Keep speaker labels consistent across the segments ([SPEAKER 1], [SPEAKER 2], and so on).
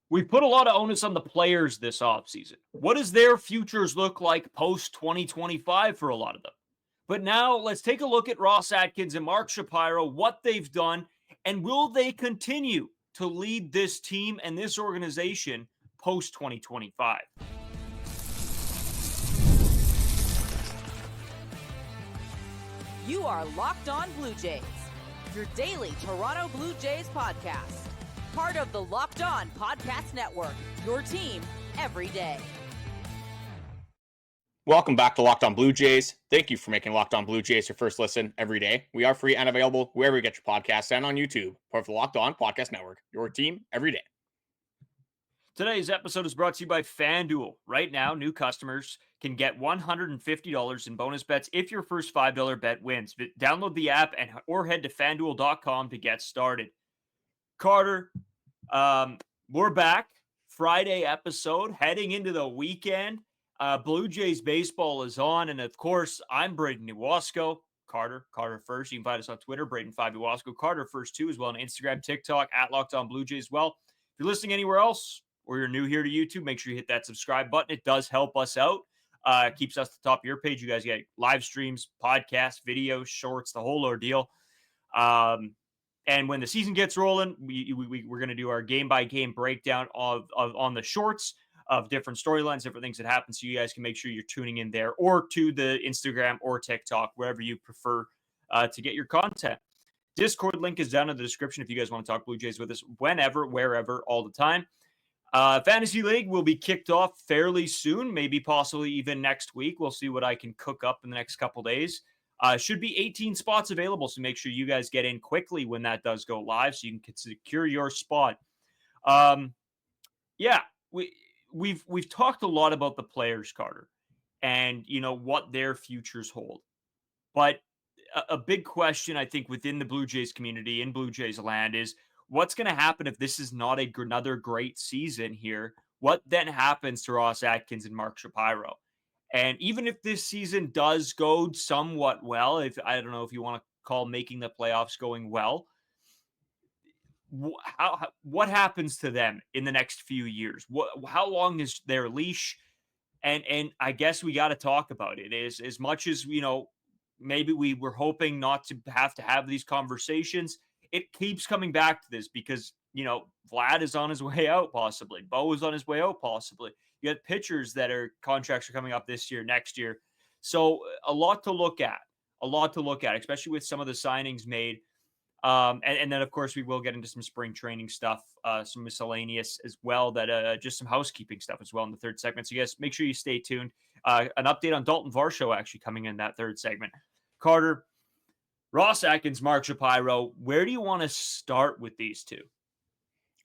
[SPEAKER 1] We put a lot of onus on the players this offseason. What does their futures look like post 2025 for a lot of them? But now let's take a look at Ross Atkins and Mark Shapiro, what they've done, and will they continue to lead this team and this organization post 2025?
[SPEAKER 2] You are Locked On Blue Jays, your daily Toronto Blue Jays podcast. Part of the Locked On Podcast Network, your team every day.
[SPEAKER 3] Welcome back to Locked On Blue Jays. Thank you for making Locked On Blue Jays your first listen every day. We are free and available wherever you get your podcasts and on YouTube. Part of the Locked On Podcast Network, your team every day.
[SPEAKER 1] Today's episode is brought to you by FanDuel. Right now, new customers can get $150 in bonus bets if your first $5 bet wins. Download the app or head to FanDuel.com to get started. Carter, we're back. Friday episode, heading into the weekend. Blue Jays baseball is on, and of course, I'm Braden Iwasco. Carter first. You can find us on Twitter, Braden5Iwasco. Carter first too, as well on Instagram, TikTok, at Locked On Blue Jays. Well, if you're listening anywhere else or you're new here to YouTube, make sure you hit that subscribe button. It does help us out. Keeps us at the top of your page. You guys get live streams, podcasts, videos, shorts, the whole ordeal. And when the season gets rolling, we're going to do our game-by-game breakdown on the shorts of different storylines, different things that happen, so you guys can make sure you're tuning in there or to the Instagram or TikTok, wherever you prefer to get your content. Discord link is down in the description if you guys want to talk Blue Jays with us whenever, wherever, all the time. Fantasy League will be kicked off fairly soon, maybe possibly even next week. We'll see what I can cook up in the next couple days. Should be 18 spots available, so make sure you guys get in quickly when that does go live so you can secure your spot. We've talked a lot about the players, Carter, and what their futures hold. But a big question, I think, within the Blue Jays community, in Blue Jays land, is what's going to happen if this is not another great season here? What then happens to Ross Atkins and Mark Shapiro? And even if this season does go somewhat well, if I don't know if you want to call making the playoffs going well, what happens to them in the next few years? How long is their leash? And I guess we got to talk about it. Is as much as maybe we were hoping not to have these conversations. It keeps coming back to this because Vlad is on his way out, possibly. Bo is on his way out, possibly. You got pitchers that contracts are coming up this year, next year. So a lot to look at, especially with some of the signings made. And then, of course, we will get into some spring training stuff, some miscellaneous as well, that just some housekeeping stuff as well in the third segment. So, yes, make sure you stay tuned. An update on Dalton Varsho actually coming in that third segment. Carter, Ross Atkins, Mark Shapiro, where do you want to start with these two?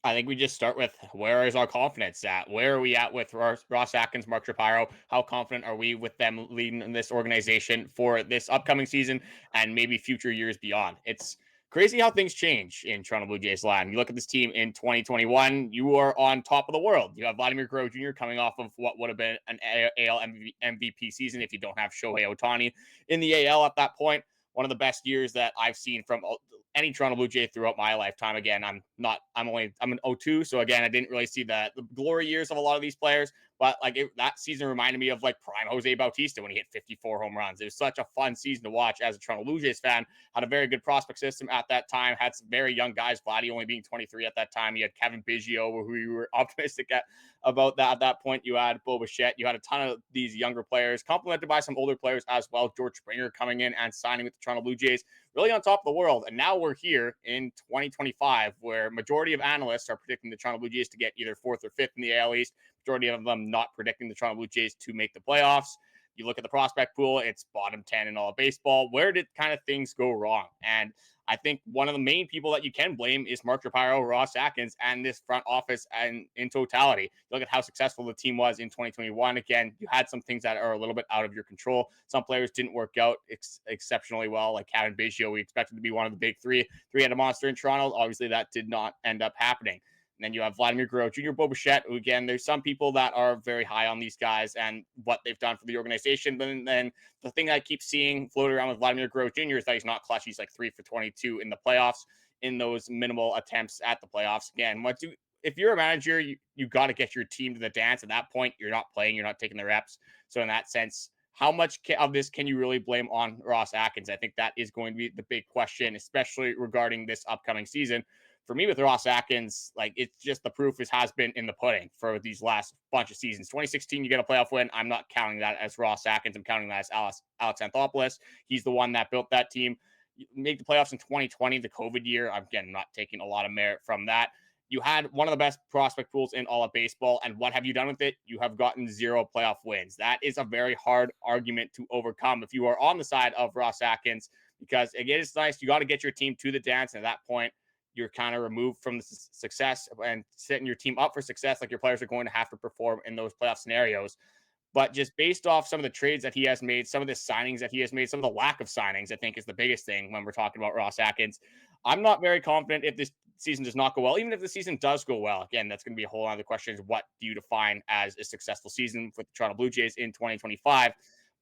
[SPEAKER 3] I think we just start with where is our confidence at? Where are we at with Ross Atkins, Mark Shapiro? How confident are we with them leading this organization for this upcoming season and maybe future years beyond? It's crazy how things change in Toronto Blue Jays land. You look at this team in 2021, you are on top of the world. You have Vladimir Guerrero Jr. coming off of what would have been an AL MVP season if you don't have Shohei Ohtani in the AL at that point. One of the best years that I've seen from any Toronto Blue Jay throughout my lifetime. Again, I'm an 02, so again, I didn't really see the glory years of a lot of these players, but that season reminded me of prime Jose Bautista when he hit 54 home runs. It was such a fun season to watch as a Toronto Blue Jays fan. Had a very good prospect system at that time, had some very young guys, Vladdy only being 23 at that time. You had Kevin Biggio, who you were optimistic about that at that point. You had Bo Bichette. You had a ton of these younger players, complemented by some older players as well. George Springer coming in and signing with the Toronto Blue Jays, really on top of the world. And now we're here in 2025, where majority of analysts are predicting the Toronto Blue Jays to get either fourth or fifth in the AL East. Majority of them not predicting the Toronto Blue Jays to make the playoffs. You look at the prospect pool, it's bottom 10 in all of baseball. Where did kind of things go wrong? And I think one of the main people that you can blame is Mark Shapiro, Ross Atkins, and this front office and in totality. You look at how successful the team was in 2021. Again, you had some things that are a little bit out of your control. Some players didn't work out exceptionally well, like Kevin Biggio. We expected to be one of the big three-headed monster in Toronto. Obviously, that did not end up happening. And then you have Vladimir Guerrero Jr., Bo Bichette, who, again, there's some people that are very high on these guys and what they've done for the organization. But then the thing I keep seeing floated around with Vladimir Guerrero Jr. is that he's not clutch. He's 3 for 22 in the playoffs in those minimal attempts at the playoffs. Again, if you're a manager, you got to get your team to the dance. At that point, you're not playing, you're not taking the reps. So in that sense, how much of this can you really blame on Ross Atkins? I think that is going to be the big question, especially regarding this upcoming season. For me, with Ross Atkins, like it's just the has been in the pudding for these last bunch of seasons. 2016, you get a playoff win. I'm not counting that as Ross Atkins. I'm counting that as Alex Anthopoulos. He's the one that built that team. Make the playoffs in 2020, the COVID year. Again, not taking a lot of merit from that. You had one of the best prospect pools in all of baseball. And what have you done with it? You have gotten 0 playoff wins. That is a very hard argument to overcome if you are on the side of Ross Atkins, because again, it's nice. You got to get your team to the dance. And at that point, you're kind of removed from the success and setting your team up for success. Like your players are going to have to perform in those playoff scenarios. But just based off some of the trades that he has made, some of the signings that he has made, some of the lack of signings, I think is the biggest thing when we're talking about Ross Atkins. I'm not very confident if this season does not go well. Even if the season does go well, again, that's going to be a whole other question: is what do you define as a successful season for the Toronto Blue Jays in 2025?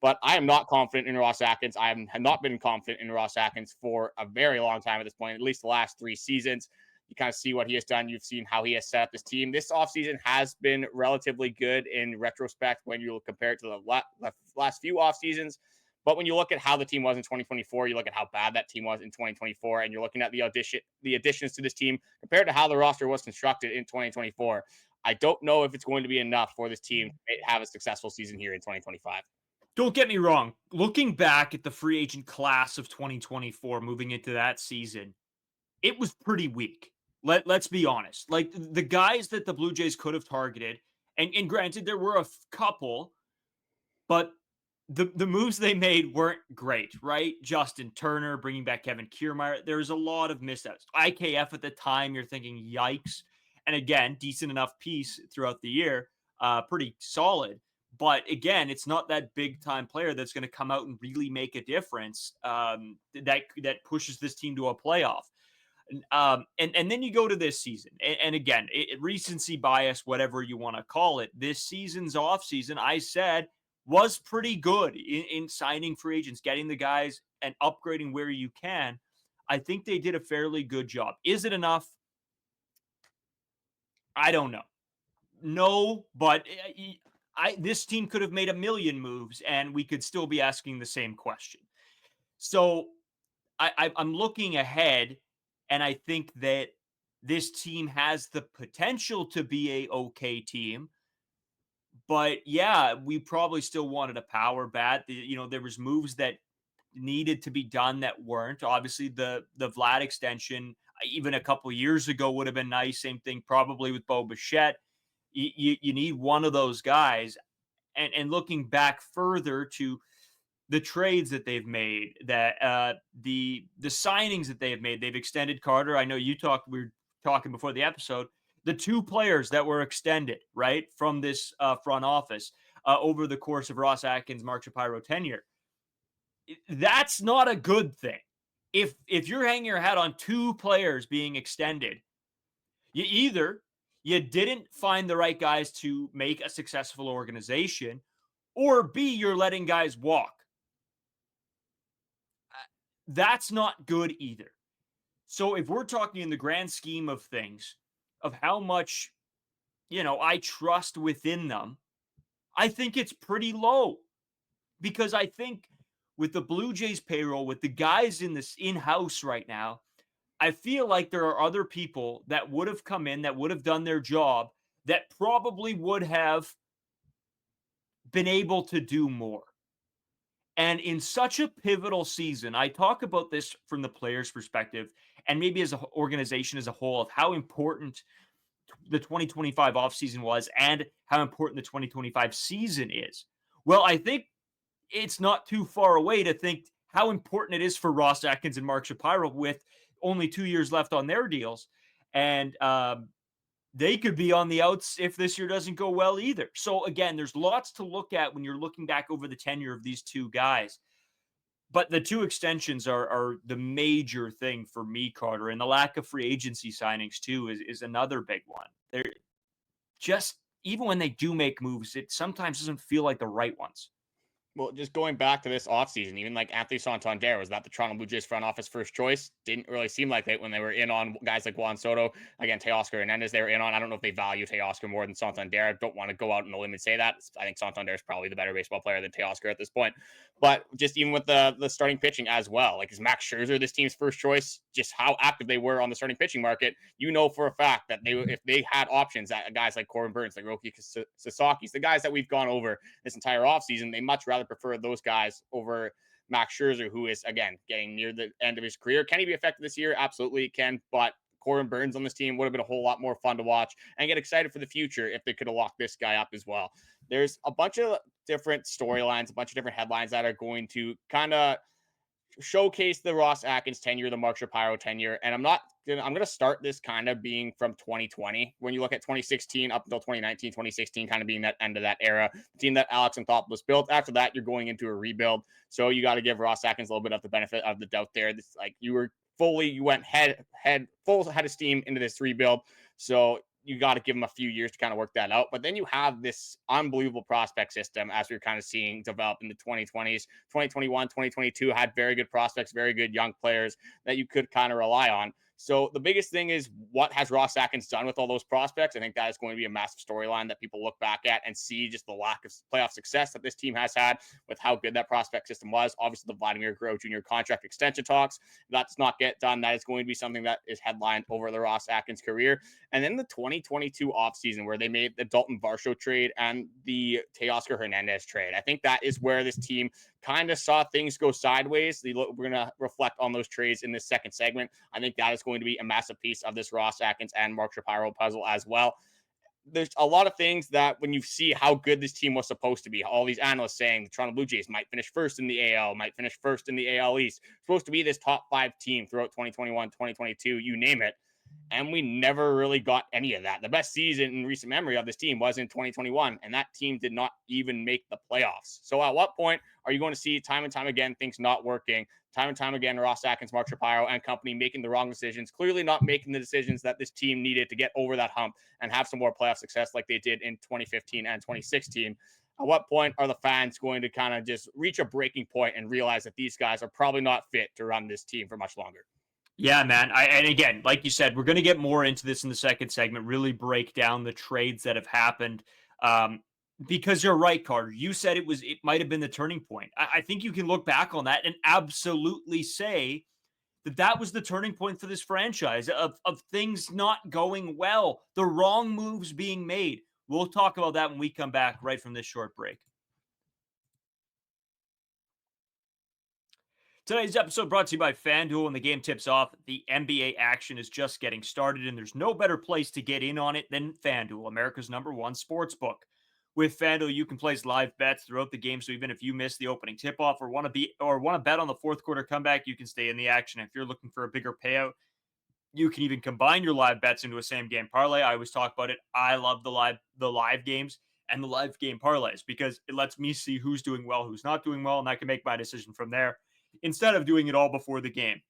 [SPEAKER 3] But I am not confident in Ross Atkins. I have not been confident in Ross Atkins for a very long time at this point, at least the last 3 seasons. You kind of see what he has done. You've seen how he has set up this team. This offseason has been relatively good in retrospect when you compare it to the last few off seasons. But when you look at how the team was in 2024, you look at how bad that team was in 2024, and you're looking at the additions to this team compared to how the roster was constructed in 2024. I don't know if it's going to be enough for this team to have a successful season here in 2025.
[SPEAKER 1] Don't get me wrong. Looking back at the free agent class of 2024, moving into that season, it was pretty weak. Let's be honest. Like the guys that the Blue Jays could have targeted, and granted, there were a couple, but the moves they made weren't great, right? Justin Turner, bringing back Kevin Kiermaier. There's a lot of missteps. IKF at the time, you're thinking, yikes. And again, decent enough piece throughout the year, pretty solid. But again, it's not that big time player that's going to come out and really make a difference that pushes this team to a playoff. And then you go to this season, and again, recency bias, whatever you want to call it. This season's off season, I said, was pretty good in signing free agents, getting the guys and upgrading where you can. I think they did a fairly good job. Is it enough? I don't know. No, but this team could have made a million moves, and we could still be asking the same question. So I'm looking ahead, and I think that this team has the potential to be a okay team. But yeah, we probably still wanted a power bat. There was moves that needed to be done that weren't. Obviously, the Vlad extension, even a couple years ago, would have been nice. Same thing probably with Bo Bichette. You need one of those guys. And looking back further to the trades that they've made, that the signings that they have made, they've extended Carter. I know we were talking before the episode. The 2 players that were extended, right, from this front office over the course of Ross Atkins, Mark Shapiro tenure. That's not a good thing. If you're hanging your hat on 2 players being extended, you didn't find the right guys to make a successful organization, or B, you're letting guys walk. That's not good either. So if we're talking in the grand scheme of things, of how much, I trust within them, I think it's pretty low. Because I think with the Blue Jays payroll, with the guys in this in-house right now, I feel like there are other people that would have come in, that would have done their job, that probably would have been able to do more. And in such a pivotal season, I talk about this from the player's perspective, and maybe as an organization as a whole, of how important the 2025 offseason was and how important the 2025 season is. Well, I think it's not too far away to think how important it is for Ross Atkins and Mark Shapiro with only 2 years left on their deals. And they could be on the outs if this year doesn't go well either. So again, there's lots to look at when you're looking back over the tenure of these 2 guys. But the 2 extensions are the major thing for me, Carter. And the lack of free agency signings, too, is another big one. They're just, even when they do make moves, it sometimes doesn't feel like the right ones.
[SPEAKER 3] Well, just going back to this offseason, even like Anthony Santander, was that the Toronto Blue Jays front office first choice? Didn't really seem like it when they were in on guys like Juan Soto. Again, Teoscar Hernandez they were in on. I don't know if they value Teoscar more than Santander. I don't want to go out on a limb and say that. I think Santander is probably the better baseball player than Teoscar at this point. But just even with the starting pitching as well, like is Max Scherzer this team's first choice? Just how active they were on the starting pitching market, you know for a fact that if they had options at guys like Corbin Burns, like Roki Sasaki's, the guys that we've gone over this entire offseason, they much rather prefer those guys over Max Scherzer, who is, again, getting near the end of his career. Can he be effective this year? Absolutely can. But Corbin Burns on this team would have been a whole lot more fun to watch and get excited for the future if they could have locked this guy up as well. There's a bunch of different storylines, a bunch of different headlines that are going to kind of showcase the Ross Atkins tenure, the Mark Shapiro tenure. And I'm going to start this kind of being from 2020. When you look at 2016 up until 2019, 2016 kind of being that end of that era, the team that Alex Anthopoulos built. After that, you're going into a rebuild. So you got to give Ross Atkins a little bit of the benefit of the doubt there. This, like you went full head of steam into this rebuild. So you got to give him a few years to kind of work that out. But then you have this unbelievable prospect system as we're kind of seeing develop in the 2020s. 2021, 2022 had very good prospects, very good young players that you could kind of rely on. So the biggest thing is, what has Ross Atkins done with all those prospects? I think that is going to be a massive storyline that people look back at and see just the lack of playoff success that this team has had with how good that prospect system was. Obviously, the Vladimir Guerrero Jr. contract extension talks, if that does not get done, that is going to be something that is headlined over the Ross Atkins career. And then the 2022 offseason where they made the Dalton Varsho trade and the Teoscar Hernandez trade. I think that is where this team kind of saw things go sideways. We're going to reflect on those trades in this second segment. I think that is going to be a massive piece of this Ross Atkins and Mark Shapiro puzzle as well. There's a lot of things that when you see how good this team was supposed to be, all these analysts saying the Toronto Blue Jays might finish first in the AL, might finish first in the AL East, supposed to be this top 5 team throughout 2021, 2022, you name it. And we never really got any of that. The best season in recent memory of this team was in 2021, and that team did not even make the playoffs. So at what point are you going to see time and time again things not working? Time and time again, Ross Atkins, Mark Shapiro, and company making the wrong decisions, clearly not making the decisions that this team needed to get over that hump and have some more playoff success like they did in 2015 and 2016. At what point are the fans going to kind of just reach a breaking point and realize that these guys are probably not fit to run this team for much longer?
[SPEAKER 1] Yeah, man. And again, like you said, we're going to get more into this in the second segment, really break down the trades that have happened. Because you're right, Carter. You said it might have been the turning point. I think you can look back on that and absolutely say that was the turning point for this franchise of things not going well, the wrong moves being made. We'll talk about that when we come back right from this short break. Today's episode brought to you by FanDuel. When the game tips off, the NBA action is just getting started, and there's no better place to get in on it than FanDuel, America's #1 sports book. With FanDuel, you can place live bets throughout the game, so even if you miss the opening tip-off or want to bet on the fourth quarter comeback, you can stay in the action. If you're looking for a bigger payout, you can even combine your live bets into a same-game parlay. I always talk about it. I love the live games and the live game parlays because it lets me see who's doing well, who's not doing well, and I can make my decision from there instead of doing it all before the game.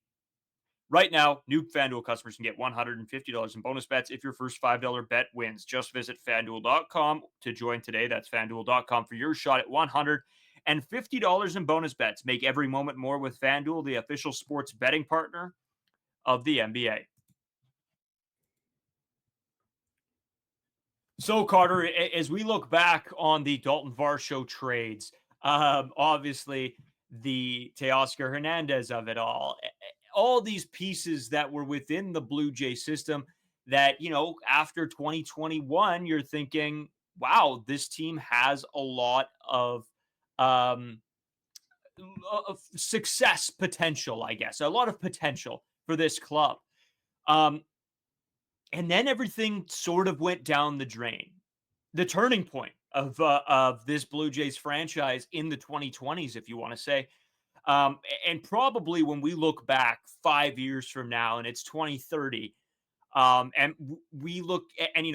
[SPEAKER 1] Right now, new FanDuel customers can get $150 in bonus bets if your first $5 bet wins. Just visit FanDuel.com to join today. That's FanDuel.com for your shot at $150 in bonus bets. Make every moment more with FanDuel, the official sports betting partner of the NBA. So, Carter, as we look back on the Dalton Varsho trades, obviously the Teoscar Hernandez of it all these pieces that were within the Blue Jay system that, after 2021, you're thinking, wow, this team has a lot um, of success potential, I guess, a lot of potential for this club. And then everything sort of went down the drain. The turning point of this Blue Jays franchise in the 2020s, if you want to say. And probably when we look back 5 years from now and it's 2030, and we look and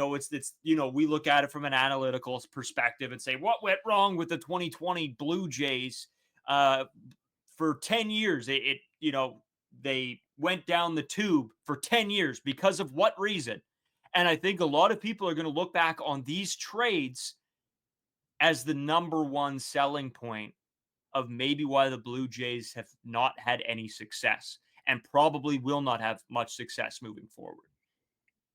[SPEAKER 1] we look at it from an analytical perspective and say what went wrong with the 2020 Blue Jays for 10 years. They went down the tube for 10 years because of what reason? And I think a lot of people are going to look back on these trades as the #1 selling point of maybe why the Blue Jays have not had any success and probably will not have much success moving forward.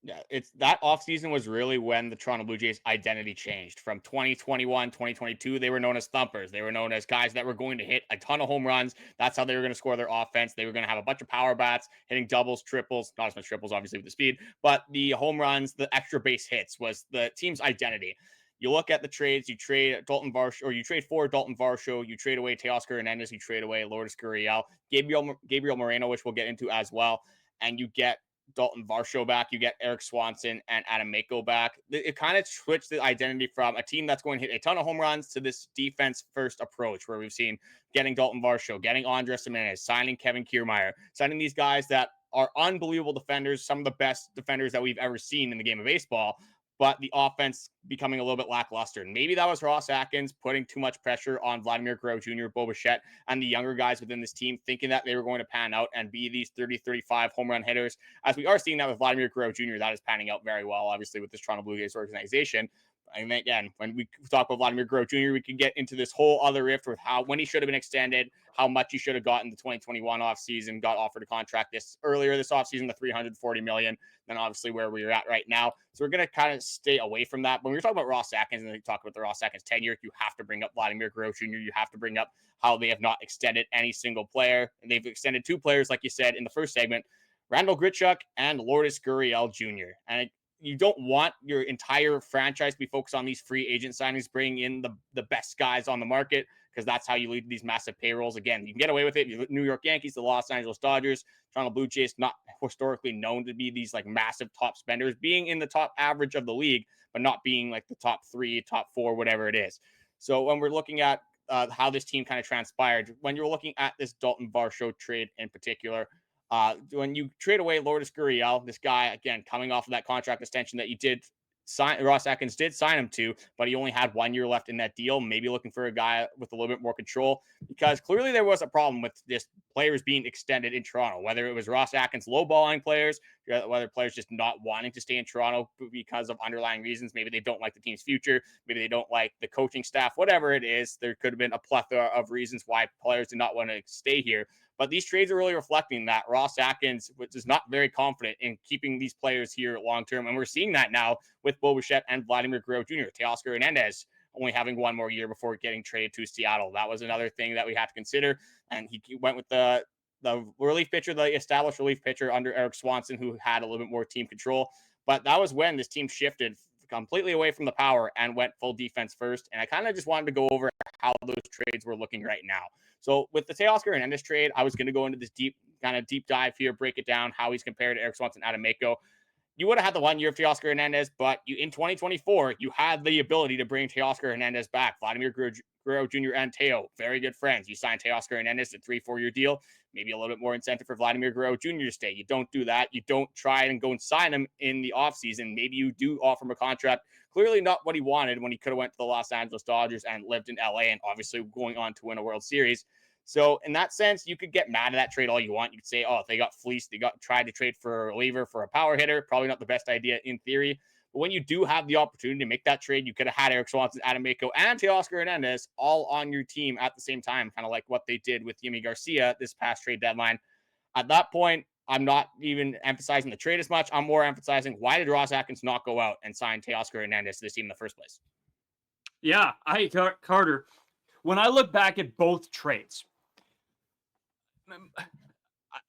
[SPEAKER 3] Yeah, it's that offseason was really when the Toronto Blue Jays identity changed. From 2021, 2022, they were known as thumpers. They were known as guys that were going to hit a ton of home runs. That's how they were going to score their offense. They were going to have a bunch of power bats, hitting doubles, triples, not as much triples, obviously, with the speed, but the home runs, the extra base hits was the team's identity. You look at the trades, you trade Dalton Varsho, or you trade for Dalton Varsho, you trade away Teoscar Hernandez, you trade away Lourdes Gurriel, Gabriel Moreno, which we'll get into as well, and you get Dalton Varsho back, you get Eric Swanson and Adam Mako back. It kind of switched the identity from a team that's going to hit a ton of home runs to this defense first approach, where we've seen getting Dalton Varsho, getting Andres Gimenez, signing Kevin Kiermaier, signing these guys that are unbelievable defenders, some of the best defenders that we've ever seen in the game of baseball, but the offense becoming a little bit lackluster. And maybe that was Ross Atkins putting too much pressure on Vladimir Guerrero Jr., Bo Bichette, and the younger guys within this team, thinking that they were going to pan out and be these 30, 35 home run hitters. As we are seeing that with Vladimir Guerrero Jr., that is panning out very well, obviously, with this Toronto Blue Jays organization. And again, when we talk about Vladimir Guerrero Jr., we can get into this whole other rift with when he should have been extended, how much he should have gotten the 2021 offseason, got offered a contract this offseason, the $340 million, then obviously where we're at right now. So we're going to kind of stay away from that. When we're talking about Ross Atkins and we talk about the Ross Atkins tenure, you have to bring up Vladimir Guerrero Jr. You have to bring up how they have not extended any single player. And they've extended two players, like you said in the first segment, Randall Grichuk and Lourdes Gurriel Jr. And you don't want your entire franchise to be focused on these free agent signings, bringing in the best guys on the market, because that's how you lead these massive payrolls. Again, you can get away with it. You New York Yankees, the Los Angeles Dodgers, Toronto Blue Jays, not historically known to be these like massive top spenders, being in the top average of the league, but not being like the top 3, top 4, whatever it is. So when we're looking at how this team kind of transpired, when you're looking at this Dalton Varsho trade in particular, when you trade away Lourdes Gurriel, this guy, again, coming off of that contract extension that you did sign, Ross Atkins did sign him to, but he only had 1 year left in that deal, maybe looking for a guy with a little bit more control, because clearly there was a problem with just players being extended in Toronto, whether it was Ross Atkins lowballing players, whether players just not wanting to stay in Toronto because of underlying reasons. Maybe they don't like the team's future. Maybe they don't like the coaching staff, whatever it is. There could have been a plethora of reasons why players did not want to stay here. But these trades are really reflecting that Ross Atkins is not very confident in keeping these players here long term. And we're seeing that now with Bo Bichette and Vladimir Guerrero Jr., Teoscar Hernandez only having 1 more year before getting traded to Seattle. That was another thing that we had to consider. And he went with the relief pitcher, the established relief pitcher under Eric Swanson, who had a little bit more team control. But that was when this team shifted completely away from the power and went full defense first. And I kind of just wanted to go over how those trades were looking right now. So with the Teoscar Hernandez trade, I was going to go into this deep dive here, break it down, how he's compared to Eric Swanson, Adam Mako. You would have had the 1 year of Teoscar Hernandez, but in 2024, you had the ability to bring Teoscar Hernandez back. Vladimir Guerrero Jr. and Teo, very good friends. You signed Teoscar Hernandez a 3-4 year deal, maybe a little bit more incentive for Vladimir Guerrero Jr. to stay. You don't do that. You don't try and go and sign him in the offseason. Maybe you do offer him a contract. Clearly not what he wanted when he could have went to the Los Angeles Dodgers and lived in LA and obviously going on to win a World Series. So in that sense, you could get mad at that trade all you want. You could say, oh, they got fleeced. They tried to trade for a reliever for a power hitter. Probably not the best idea in theory. But when you do have the opportunity to make that trade, you could have had Eric Swanson, Adam Mako, and Teoscar Hernandez all on your team at the same time, kind of like what they did with Yimi Garcia this past trade deadline. At that point, I'm not even emphasizing the trade as much. I'm more emphasizing, why did Ross Atkins not go out and sign Teoscar Hernandez to this team in the first place?
[SPEAKER 1] Yeah, Carter, when I look back at both trades,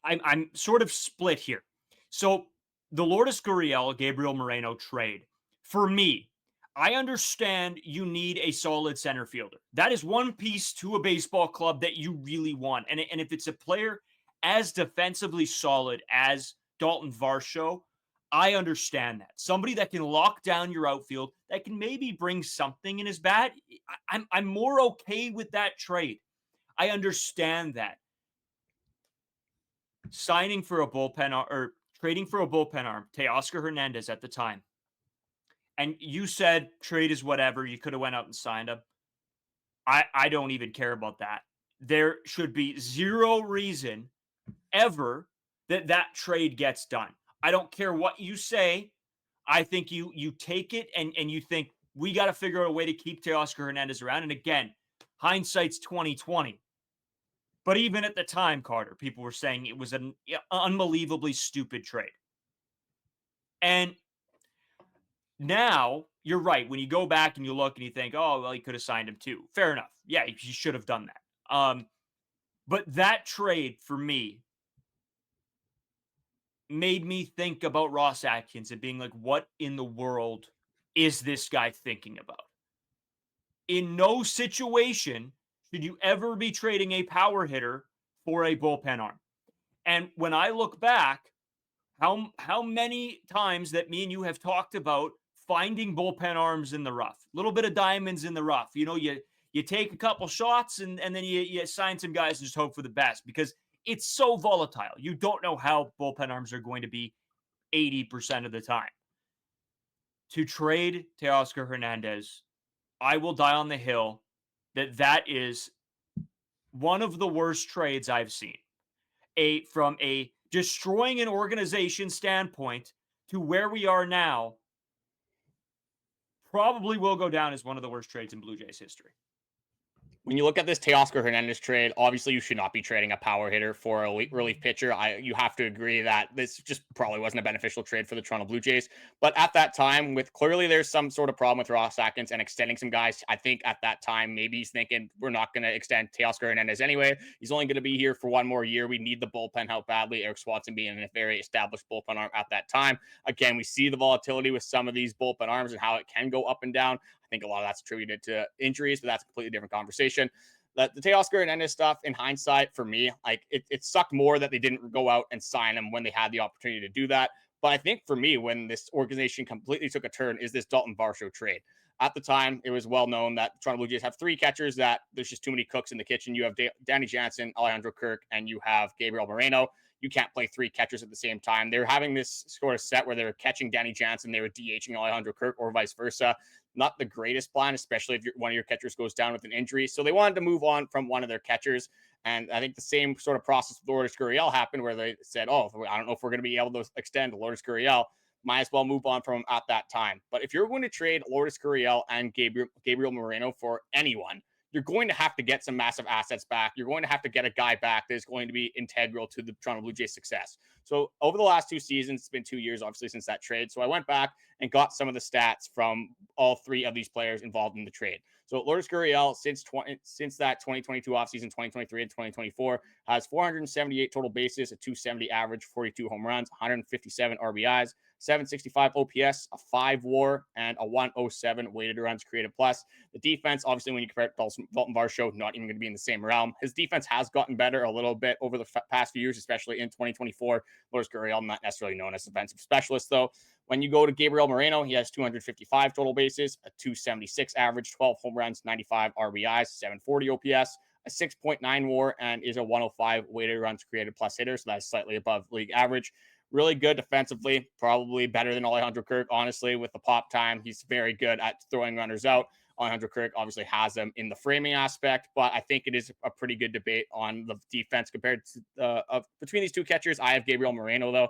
[SPEAKER 1] I'm sort of split here. So the Lourdes Gurriel, Gabriel Moreno trade, for me, I understand you need a solid center fielder. That is one piece to a baseball club that you really want. And if it's a player as defensively solid as Dalton Varsho, I understand that. Somebody that can lock down your outfield, that can maybe bring something in his bat. I'm more okay with that trade. I understand that. Signing for a bullpen or trading for a bullpen arm, Teoscar Hernandez at the time. And you said trade is whatever. You could have went out and signed him. I don't even care about that. There should be zero reason ever that trade gets done. I don't care what you say. I think you take it and you think we got to figure out a way to keep Teoscar Hernandez around. And again, Hindsight's 2020. But even at the time, Carter, people were saying it was an unbelievably stupid trade. And now you're right. When you go back and you look and you think, oh, well, he could have signed him too. Fair enough. Yeah, he should have done that. But that trade for me made me think about Ross Atkins and being like, what in the world is this guy thinking about? In no situation should you ever be trading a power hitter for a bullpen arm. And when I look back, how many times that me and you have talked about finding bullpen arms in the rough, a little bit of diamonds in the rough. You take a couple shots and then you sign some guys and just hope for the best because it's so volatile. You don't know how bullpen arms are going to be 80% of the time. To trade Teoscar Hernandez, I will die on the hill that is one of the worst trades I've seen. From a destroying an organization standpoint to where we are now, probably will go down as one of the worst trades in Blue Jays history.
[SPEAKER 3] When you look at this Teoscar Hernandez trade, obviously you should not be trading a power hitter for a relief pitcher. You have to agree that this just probably wasn't a beneficial trade for the Toronto Blue Jays. But at that time, with clearly there's some sort of problem with Ross Atkins and extending some guys. I think at that time, maybe he's thinking we're not going to extend Teoscar Hernandez anyway. He's only going to be here for one more year. We need the bullpen help badly. Eric Swanson being a very established bullpen arm at that time. Again, we see the volatility with some of these bullpen arms and how it can go up and down. I think a lot of that's attributed to injuries, but that's a completely different conversation. The Teoscar Hernandez stuff, in hindsight, for me, like it sucked more that they didn't go out and sign him when they had the opportunity to do that. But I think for me, when this organization completely took a turn, is this Dalton Varsho trade. At the time, it was well known that Toronto Blue Jays have three catchers that there's just too many cooks in the kitchen. You have Danny Jansen, Alejandro Kirk, and you have Gabriel Moreno. You can't play three catchers at the same time. They were having this sort of set where they were catching Danny Jansen, they were DHing Alejandro Kirk, or vice versa. Not the greatest plan, especially if one of your catchers goes down with an injury. So they wanted to move on from one of their catchers. And I think the same sort of process with Lourdes Gurriel happened where they said, oh, I don't know if we're going to be able to extend Lourdes Gurriel. Might as well move on from him at that time. But if you're going to trade Lourdes Gurriel and Gabriel Moreno for anyone, you're going to have to get some massive assets back. You're going to have to get a guy back that is going to be integral to the Toronto Blue Jays' success. So over the last 2 seasons, it's been 2 years, obviously, since that trade. So I went back and got some of the stats from all three of these players involved in the trade. So Lourdes Gurriel, since that 2022 offseason, 2023 and 2024, has 478 total bases, a 270 average, 42 home runs, 157 RBIs, 765 OPS, a 5 WAR, and a 107 weighted runs created plus. The defense, obviously, when you compare it to Dalton Varsho, not even going to be in the same realm. His defense has gotten better a little bit over the past few years, especially in 2024. Lourdes Gurriel, not necessarily known as a defensive specialist, though. When you go to Gabriel Moreno, he has 255 total bases, a 276 average, 12 home runs, 95 RBIs, 740 OPS, a 6.9 WAR, and is a 105 weighted runs created plus hitter. So that's slightly above league average. Really good defensively, probably better than Alejandro Kirk, honestly, with the pop time. He's very good at throwing runners out. Alejandro Kirk obviously has them in the framing aspect, but I think it is a pretty good debate on the defense compared to between these two catchers. I have Gabriel Moreno, though,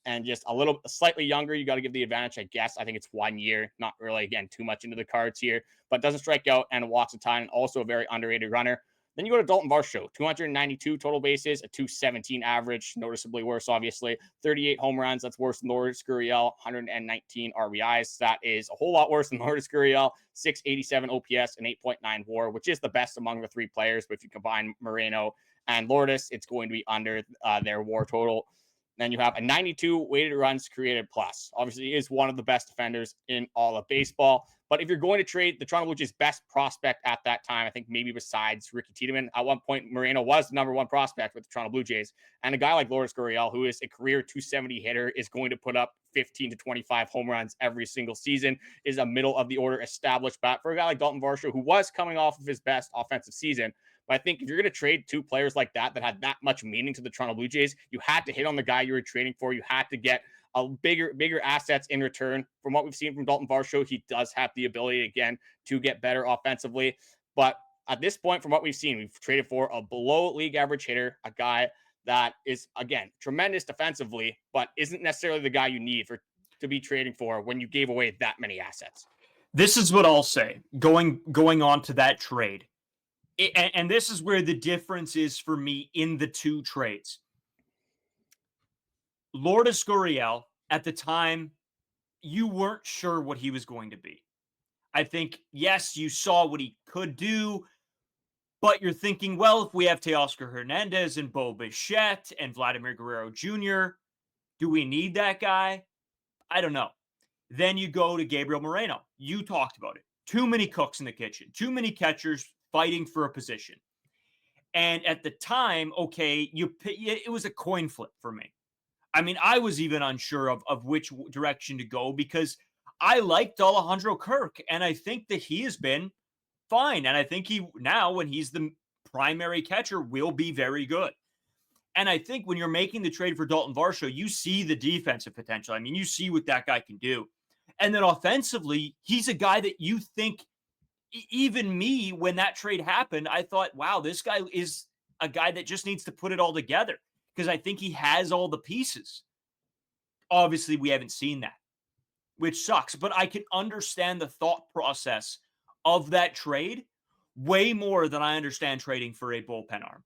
[SPEAKER 3] and just slightly younger. You got to give the advantage, I guess. I think it's 1 year, not really, again, too much into the cards here, but doesn't strike out and walks a ton, and also a very underrated runner. Then you go to Dalton Varsho, 292 total bases, a 217 average, noticeably worse, obviously. 38 home runs, that's worse than Lourdes Gurriel. 119 RBIs, that is a whole lot worse than Lourdes Gurriel. 687 OPS and 8.9 WAR, which is the best among the three players. But if you combine Moreno and Lourdes, it's going to be under their WAR total. Then you have a 92 weighted runs created plus. Obviously, he is one of the best defenders in all of baseball. But if you're going to trade the Toronto Blue Jays' best prospect at that time, I think maybe besides Ricky Tiedemann, at one point, Moreno was the number one prospect with the Toronto Blue Jays. And a guy like Lourdes Gurriel, who is a career 270 hitter, is going to put up 15 to 25 home runs every single season, is a middle of the order established bat for a guy like Dalton Varsho, who was coming off of his best offensive season. But I think if you're going to trade two players like that had that much meaning to the Toronto Blue Jays, you had to hit on the guy you were trading for. You had to get a bigger assets in return. From what we've seen from Dalton Varsho, he does have the ability, again, to get better offensively. But at this point, from what we've seen, we've traded for a below league average hitter, a guy that is, again, tremendous defensively, but isn't necessarily the guy you need to be trading for when you gave away that many assets.
[SPEAKER 1] This is what I'll say. Going on to that trade. And this is where the difference is for me in the two trades. Lourdes Gurriel, at the time, you weren't sure what he was going to be. I think, yes, you saw what he could do, but you're thinking, well, if we have Teoscar Hernandez and Bo Bichette and Vladimir Guerrero Jr., do we need that guy? I don't know. Then you go to Gabriel Moreno. You talked about it. Too many cooks in the kitchen, too many catchers fighting for a position. And at the time, okay, it was a coin flip for me. I mean, I was even unsure of which direction to go because I liked Alejandro Kirk, and I think that he has been fine. And I think he now, when he's the primary catcher, will be very good. And I think when you're making the trade for Dalton Varsho, you see the defensive potential. I mean, you see what that guy can do. And then offensively, he's a guy that you think, even me, when that trade happened, I thought, wow, this guy is a guy that just needs to put it all together because I think he has all the pieces. Obviously, we haven't seen that, which sucks, but I can understand the thought process of that trade way more than I understand trading for a bullpen arm.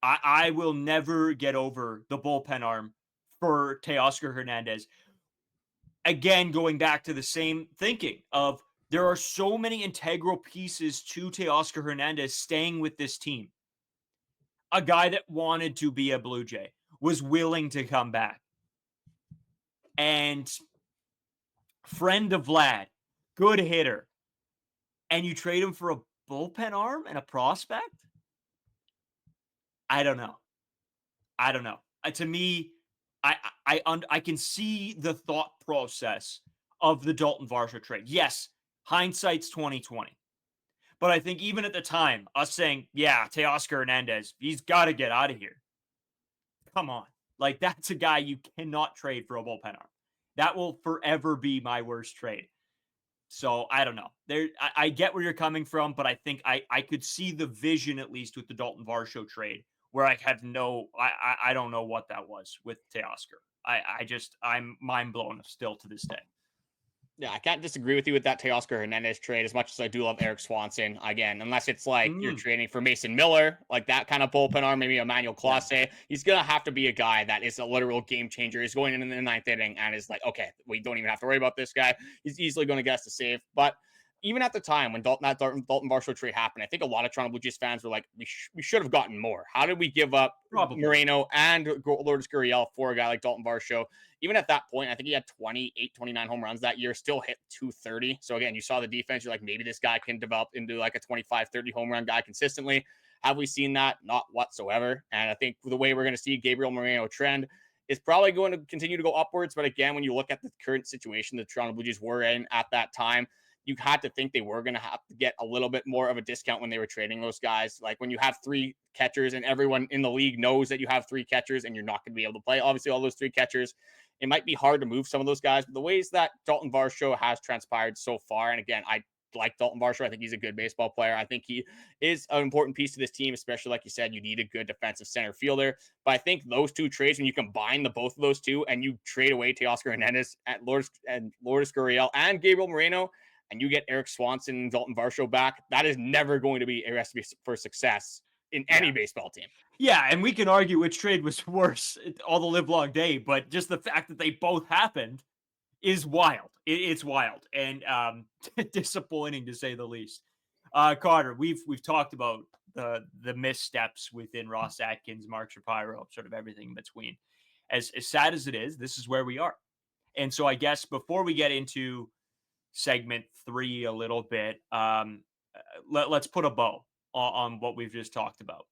[SPEAKER 1] I will never get over the bullpen arm for Teoscar Hernandez. Again, going back to the same thinking of there are so many integral pieces to Teoscar Hernandez staying with this team. A guy that wanted to be a Blue Jay, was willing to come back. And friend of Vlad, good hitter. And you trade him for a bullpen arm and a prospect? I don't know. To me, I can see the thought process of the Dalton Varsho trade. Yes, hindsight's 2020. But I think even at the time, us saying, yeah, Teoscar Hernandez, he's got to get out of here. Come on. Like, that's a guy you cannot trade for a bullpen arm. That will forever be my worst trade. So I don't know. I get where you're coming from, but I think I could see the vision, at least with the Dalton Varsho trade, where I don't know what that was with Teoscar. I'm mind blown still to this day.
[SPEAKER 3] Yeah, I can't disagree with you with that Teoscar Hernandez trade as much as I do love Eric Swanson. Again, unless it's like you're trading for Mason Miller, like that kind of bullpen arm, maybe Emmanuel Clase. Yeah. He's going to have to be a guy that is a literal game changer. He's going in the ninth inning and is like, okay, we don't even have to worry about this guy. He's easily going to get us to save. But even at the time when Dalton Varsho trade happened, I think a lot of Toronto Blue Jays fans were like, we should have gotten more. How did we give up Moreno and Lourdes Gurriel for a guy like Dalton Varsho? Even at that point, I think he had 29 home runs that year, still hit 230. So again, you saw the defense. You're like, maybe this guy can develop into like a 25, 30 home run guy consistently. Have we seen that? Not whatsoever. And I think the way we're going to see Gabriel Moreno trend is probably going to continue to go upwards. But again, when you look at the current situation the Toronto Blue Jays were in at that time, you had to think they were going to have to get a little bit more of a discount when they were trading those guys. Like when you have three catchers and everyone in the league knows that you have three catchers and you're not going to be able to play, obviously, all those three catchers, it might be hard to move some of those guys. But the ways that Dalton Varsho has transpired so far, and again, I like Dalton Varsho. I think he's a good baseball player. I think he is an important piece to this team, especially like you said, you need a good defensive center fielder. But I think those two trades, when you combine both of those two and you trade away Teoscar Hernandez at Lourdes Gurriel and Gabriel Moreno, and you get Eric Swanson and Dalton Varsho back, that is never going to be a recipe for success in any baseball team.
[SPEAKER 1] Yeah, and we can argue which trade was worse all the live long day, but just the fact that they both happened is wild. It's wild and disappointing to say the least. Carter, we've talked about the missteps within Ross Atkins, Mark Shapiro, sort of everything in between. As sad as it is, this is where we are. And so I guess before we get into segment 3 a little bit, let's put a bow on what we've just talked about.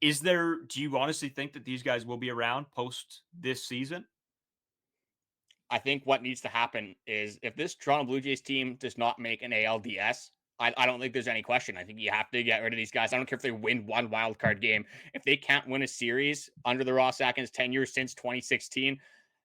[SPEAKER 1] Do you honestly think that these guys will be around post this season?
[SPEAKER 3] I think what needs to happen is if this Toronto Blue Jays team does not make an ALDS, I don't think there's any question. I think you have to get rid of these guys. I don't care if they win one wild card game. If they can't win a series under the Ross Atkins tenure since 2016,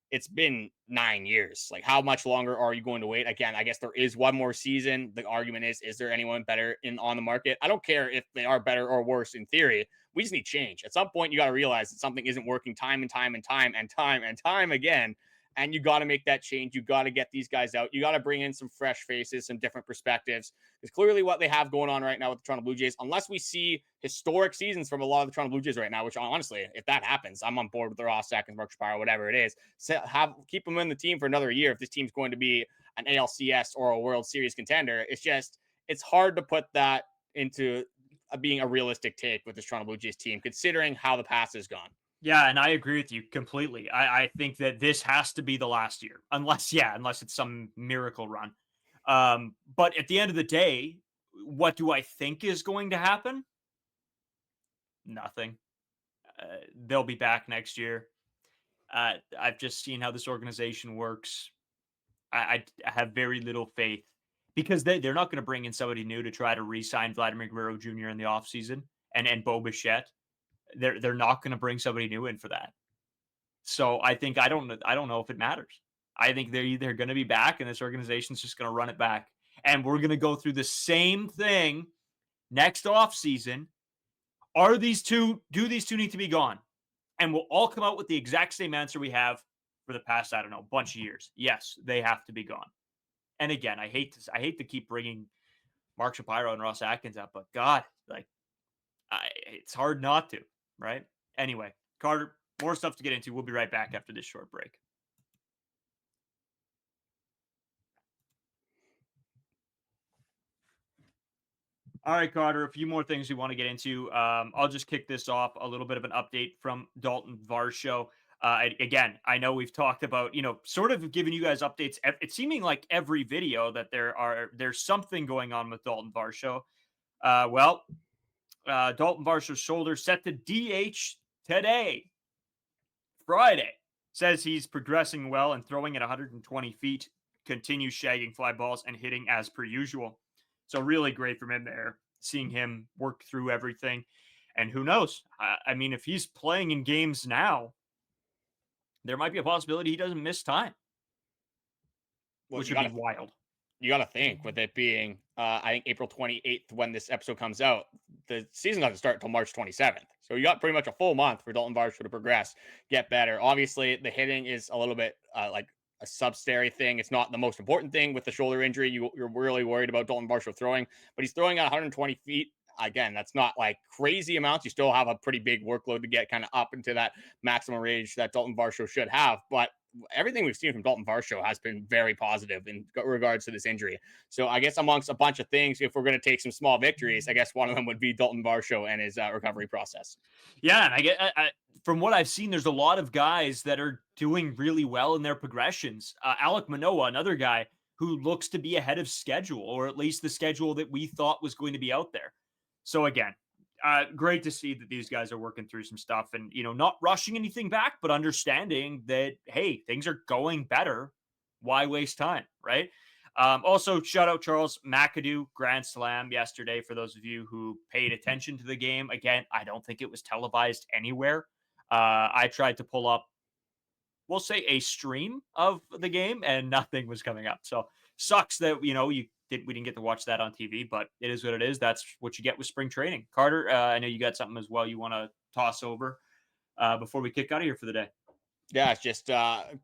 [SPEAKER 3] it's been 9 years. Like, how much longer are you going to wait? Again, I guess there is one more season. The argument is there anyone better on the market? I don't care if they are better or worse in theory. We just need change. At some point, you got to realize that something isn't working time and time again. and you got to make that change. You got to get these guys out. You got to bring in some fresh faces, some different perspectives. Because clearly what they have going on right now with the Toronto Blue Jays, unless we see historic seasons from a lot of the Toronto Blue Jays right now, which honestly, if that happens, I'm on board with the Ross Atkins, Mark Shapiro, whatever it is. So keep them in the team for another year if this team's going to be an ALCS or a World Series contender. It's hard to put that into being a realistic take with this Toronto Blue Jays team, considering how the past has gone.
[SPEAKER 1] Yeah, and I agree with you completely. I think that this has to be the last year, unless it's some miracle run. But at the end of the day, what do I think is going to happen? Nothing. They'll be back next year. I've just seen how this organization works. I have very little faith because they're not going to bring in somebody new to try to re-sign Vladimir Guerrero Jr. in the offseason and Bo Bichette. They're not going to bring somebody new in for that. So I think I don't know if it matters. I think they're either going to be back and this organization's just going to run it back. And we're going to go through the same thing next offseason. Do these two need to be gone? And we'll all come out with the exact same answer we have for the past, I don't know, bunch of years. Yes, they have to be gone. And again, I hate to keep bringing Mark Shapiro and Ross Atkins up, but God, it's hard not to, right? Anyway, Carter, more stuff to get into. We'll be right back after this short break. All right, Carter, a few more things we want to get into. I'll just kick this off. A little bit of an update from Dalton Varsho. Again, I know we've talked about, sort of giving you guys updates. It's seeming like every video that there's something going on with Dalton Varsho. Dalton Varsho's shoulder set to DH today, Friday. Says he's progressing well and throwing at 120 feet, continues shagging fly balls and hitting as per usual. So really great from him there, seeing him work through everything. And who knows? I mean, if he's playing in games now, there might be a possibility he doesn't miss time, which would be wild.
[SPEAKER 3] You got to think, with it being, I think, April 28th when this episode comes out, the season doesn't start until March 27th. So you got pretty much a full month for Dalton Varsho to progress, get better. Obviously, the hitting is a little bit like a subsidiary thing. It's not the most important thing with the shoulder injury. You're really worried about Dalton Varsho throwing, but he's throwing at 120 feet. Again, that's not like crazy amounts. You still have a pretty big workload to get kind of up into that maximum range that Dalton Varsho should have. But everything we've seen from Dalton Varsho has been very positive in regards to this injury. So I guess amongst a bunch of things, if we're going to take some small victories, I guess one of them would be Dalton Varsho and his recovery process.
[SPEAKER 1] Yeah, and from what I've seen, there's a lot of guys that are doing really well in their progressions. Alek Manoah, another guy who looks to be ahead of schedule, or at least the schedule that we thought was going to be out there. So again, great to see that these guys are working through some stuff and, not rushing anything back, but understanding that, hey, things are going better. Why waste time, right? Also, shout out Charles McAdoo, grand slam yesterday for those of you who paid attention to the game. Again, I don't think it was televised anywhere. I tried to pull up, we'll say, a stream of the game and nothing was coming up. So sucks that, we didn't get to watch that on TV, but it is what it is. That's what you get with spring training. Carter, I know you got something as well you want to toss over before we kick out of here for the day.
[SPEAKER 3] Yeah, it's just an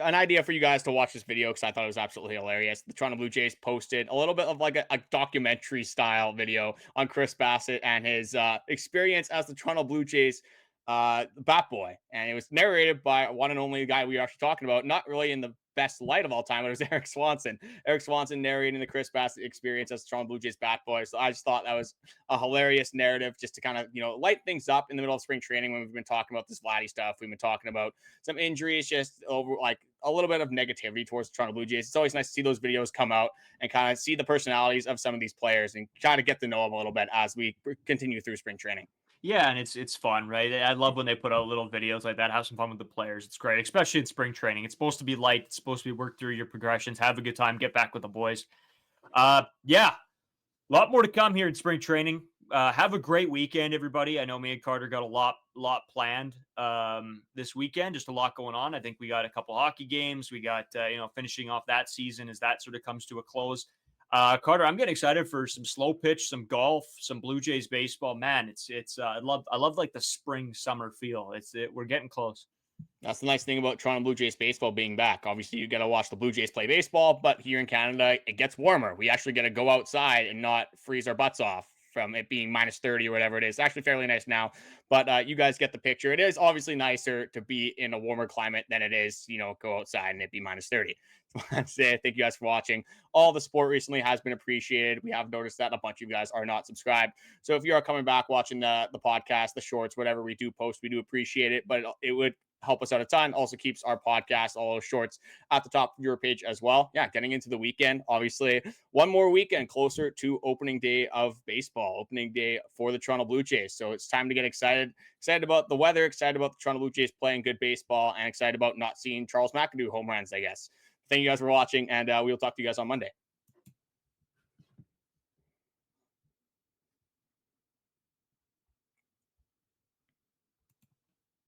[SPEAKER 3] idea for you guys to watch this video because I thought it was absolutely hilarious. The Toronto Blue Jays posted a little bit of like a documentary style video on Chris Bassitt and his experience as the Toronto Blue Jays bat boy. And it was narrated by one and only guy we were actually talking about, not really in the best light of all time, but it was Eric Swanson. Eric Swanson narrating the Chris Bassitt experience as Toronto Blue Jays bat boy. So I just thought that was a hilarious narrative just to kind of, light things up in the middle of spring training when we've been talking about this Vladdy stuff. We've been talking about some injuries, just over like a little bit of negativity towards the Toronto Blue Jays. It's always nice to see those videos come out and kind of see the personalities of some of these players and try to get to know them a little bit as we continue through spring training.
[SPEAKER 1] Yeah, and it's fun, right? I love when they put out little videos like that. Have some fun with the players. It's great, especially in spring training. It's supposed to be light. It's supposed to be work through your progressions. Have a good time. Get back with the boys. Yeah, a lot more to come here in spring training. Have a great weekend, everybody. I know me and Carter got a lot planned this weekend. Just a lot going on. I think we got a couple hockey games. We got finishing off that season as that sort of comes to a close. Carter, I'm getting excited for some slow pitch, some golf, some Blue Jays baseball. Man, it's I love like the spring summer feel. We're getting close.
[SPEAKER 3] That's the nice thing about Toronto Blue Jays baseball being back. Obviously, you got to watch the Blue Jays play baseball, but here in Canada, it gets warmer. We actually get to go outside and not freeze our butts off from it being minus 30 or whatever it is. It's actually fairly nice now, but you guys get the picture. It is obviously nicer to be in a warmer climate than it is, go outside and it be minus 30. That's it. Thank you guys for watching. All the support recently has been appreciated. We have noticed that a bunch of you guys are not subscribed. So if you are coming back watching the podcast, the shorts, whatever we do post, we do appreciate it, but it would help us out a ton. Also keeps our podcast, all those shorts at the top of your page as well. Yeah, getting into the weekend, obviously one more weekend closer to opening day of baseball, opening day for the Toronto Blue Jays. So it's time to get excited about the weather, excited about the Toronto Blue Jays playing good baseball, and excited about not seeing Charles McAdoo home runs, I guess. Thank you guys for watching, and we will talk to you guys on Monday.